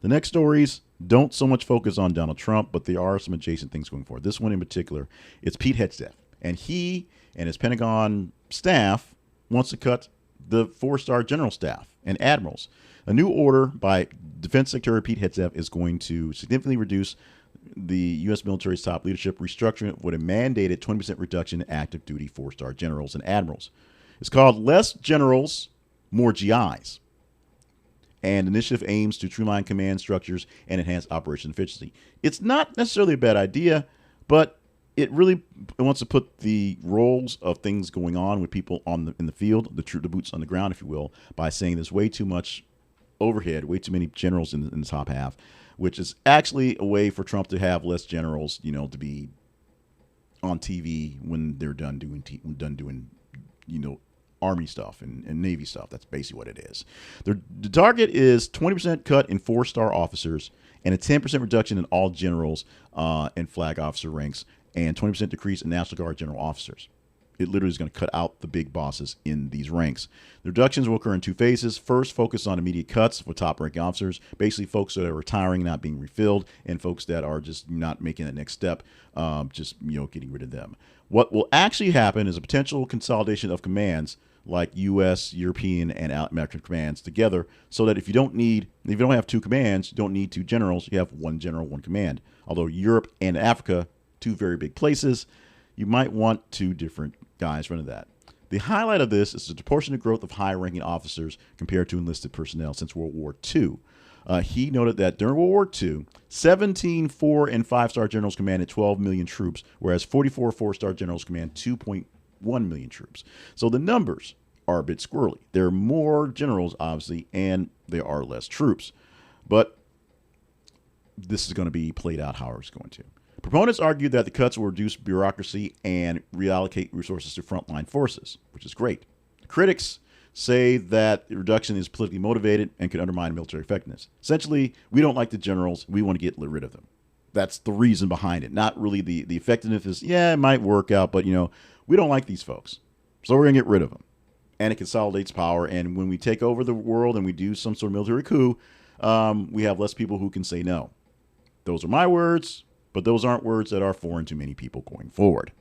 The next stories don't so much focus on Donald Trump, but there are some adjacent things going forward. This one in particular, it's Pete Hegseth, and he and his Pentagon staff wants to cut the four-star general staff and admirals. A new order by Defense Secretary Pete Hegseth is going to significantly reduce the U.S. military's top leadership, restructuring with a mandated 20% reduction in active duty four-star generals and admirals. It's called Less Generals, More GIs. And the initiative aims to streamline command structures and enhance operation efficiency. It's not necessarily a bad idea, but it really wants to put the roles of things going on with people in the field, the boots on the ground, if you will, by saying there's way too much overhead, way too many generals in the top half, which is actually a way for Trump to have less generals, to be on TV when they're done doing, Army stuff and Navy stuff. That's basically what it is. The target is 20% cut in four-star officers and a 10% reduction in all generals and flag officer ranks and 20% decrease in National Guard general officers. It literally is going to cut out the big bosses in these ranks. The reductions will occur in two phases. First, focus on immediate cuts for top-ranking officers, basically folks that are retiring, not being refilled, and folks that are just not making that next step, getting rid of them. What will actually happen is a potential consolidation of commands like U.S., European, and American commands together, so that if you don't have two commands, you don't need two generals, you have one general, one command. Although Europe and Africa, two very big places, you might want two different guys running that. The highlight of this is the proportionate growth of high-ranking officers compared to enlisted personnel since World War II. He noted that during World War II, 17 4- and 5-star generals commanded 12 million troops, whereas 44 4-star generals command 2.1 million troops. So the numbers are a bit squirrely. There are more generals, obviously, and there are less troops. But this is going to be played out how it's going to. Proponents argue that the cuts will reduce bureaucracy and reallocate resources to frontline forces, which is great. Critics say that the reduction is politically motivated and could undermine military effectiveness. Essentially, we don't like the generals. We want to get rid of them. That's the reason behind it. Not really the effectiveness is, it might work out, but, we don't like these folks. So we're going to get rid of them. And it consolidates power. And when we take over the world and we do some sort of military coup, we have less people who can say no. Those are my words. But those aren't words that are foreign to many people going forward.